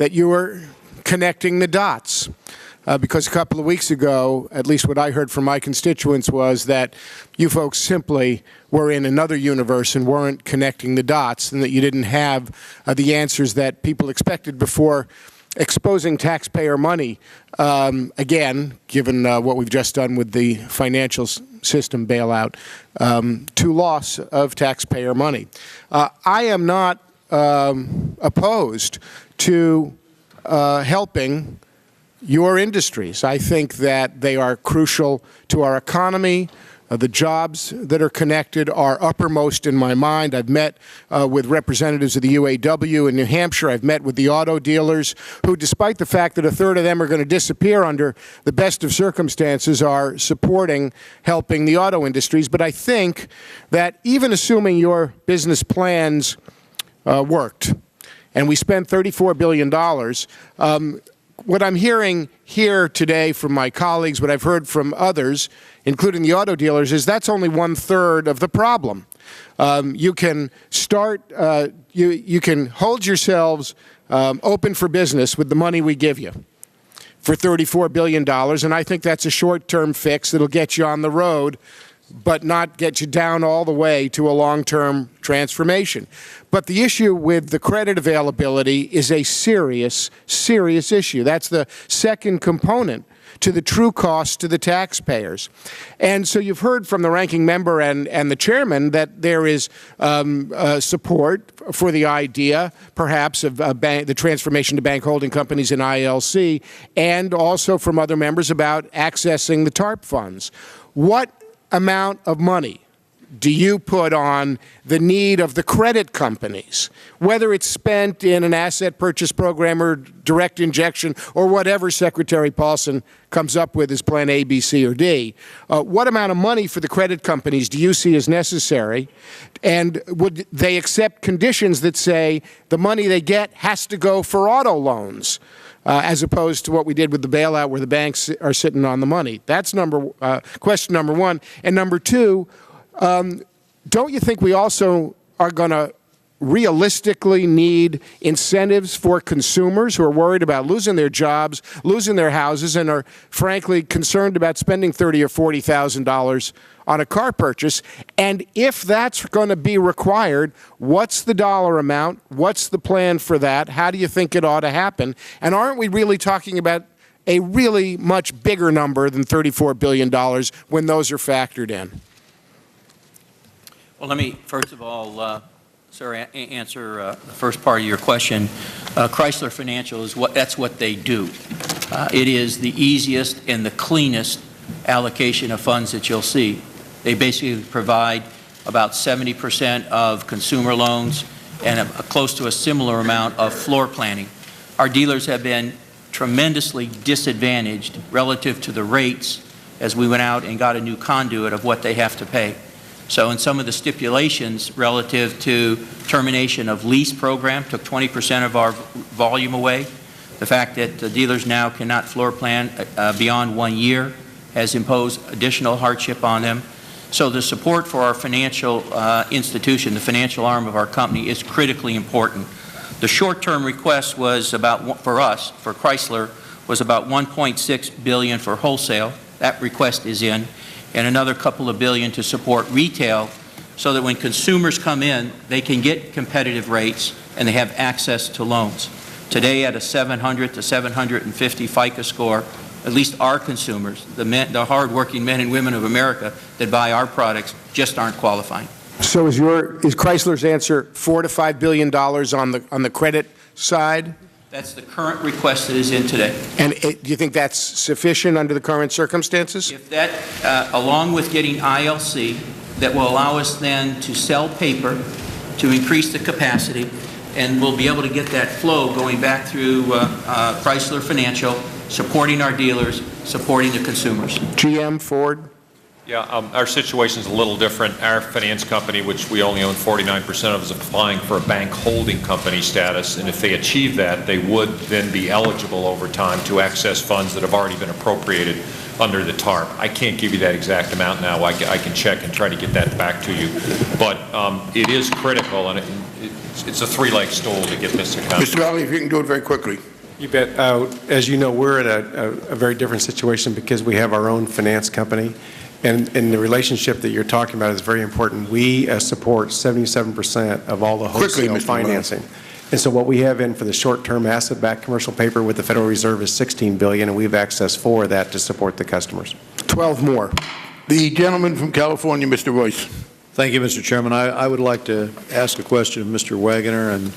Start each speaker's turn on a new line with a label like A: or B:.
A: that you were connecting the dots. Because a couple of weeks ago, at least what I heard from my constituents was that you folks simply were in another universe and weren't connecting the dots, and that you didn't have the answers that people expected before exposing taxpayer money, again, given what we've just done with the financial system bailout, to loss of taxpayer money. I am not opposed to helping your industries. I think that they are crucial to our economy. The jobs that are connected are uppermost in my mind. I've met with representatives of the UAW in New Hampshire. I've met with the auto dealers who, despite the fact that a third of them are going to disappear under the best of circumstances, are supporting helping the auto industries. But I think that even assuming your business plans worked, and we spent $34 billion, what I'm hearing here today from my colleagues, what I've heard from others, including the auto dealers, is that's only 1/3 of the problem. You can start, you can hold yourselves open for business with the money we give you for $34 billion, and I think that's a short-term fix that'll get you on the road, but not get you down all the way to a long-term transformation. But the issue with the credit availability is a serious, serious issue. That's the second component to the true cost to the taxpayers. And so you've heard from the ranking member and the chairman that there is support for the idea, perhaps, of the transformation to bank holding companies in ILC, and also from other members about accessing the TARP funds. What amount of money do you put on the need of the credit companies, whether it's spent in an asset purchase program or direct injection or whatever Secretary Paulson comes up with as Plan A, B, C, or D? What amount of money for the credit companies do you see as necessary? And would they accept conditions that say the money they get has to go for auto loans? As opposed to what we did with the bailout where the banks are sitting on the money. That's question number one. And number two, don't you think we also are going to realistically need incentives for consumers who are worried about losing their jobs, losing their houses, and are frankly concerned about spending $30,000 or $40,000 on a car purchase? And if that's going to be required, what's the dollar amount? What's the plan for that? How do you think it ought to happen? And aren't we really talking about a really much bigger number than $34 billion when those are factored in?
B: Well, let me first of all, sir, answer the first part of your question. Chrysler Financial is that's what they do. It is the easiest and the cleanest allocation of funds that you'll see. They basically provide about 70% of consumer loans and close to a similar amount of floor planning. Our dealers have been tremendously disadvantaged relative to the rates as we went out and got a new conduit of what they have to pay. So in some of the stipulations relative to termination of lease program took 20% of our volume away. The fact that the dealers now cannot floor plan beyond 1 year has imposed additional hardship on them. So the support for our financial institution, the financial arm of our company, is critically important. The short-term request was about, for us, for Chrysler, was about $1.6 billion for wholesale. That request is in, and another couple of billion to support retail, so that when consumers come in, they can get competitive rates and they have access to loans. Today, at a 700 to 750 FICO score, at least our consumers, the hard-working men and women of America that buy our products, just aren't qualifying.
A: So is Chrysler's answer $4 to $5 billion on the credit side?
B: That's the current request that is in today.
A: And do you think that's sufficient under the current circumstances?
B: If that, along with getting ILC, that will allow us then to sell paper to increase the capacity, and we'll be able to get that flow going back through Chrysler Financial, supporting our dealers, supporting the consumers.
A: GM, Ford?
C: Yeah, our situation is a little different. Our finance company, which we only own 49% of, is applying for a bank holding company status, and if they achieve that, they would then be eligible over time to access funds that have already been appropriated under the TARP. I can't give you that exact amount now. I can check and try to get that back to you. But it is critical, and it's a three-leg stool to get this economy.
D: Mr. Valley, if you can do it very quickly.
E: You bet. As you know, we're in a very different situation because we have our own finance company, and the relationship that you're talking about is very important. We support 77% of all the wholesale financing. And so what we have in for the short-term asset-backed commercial paper with the Federal Reserve is $16 billion, and we've accessed 4 of that to support the customers.
A: 12 more.
D: The gentleman from California, Mr. Royce.
F: Thank you, Mr. Chairman. I would like to ask a question of Mr. Wagoner, and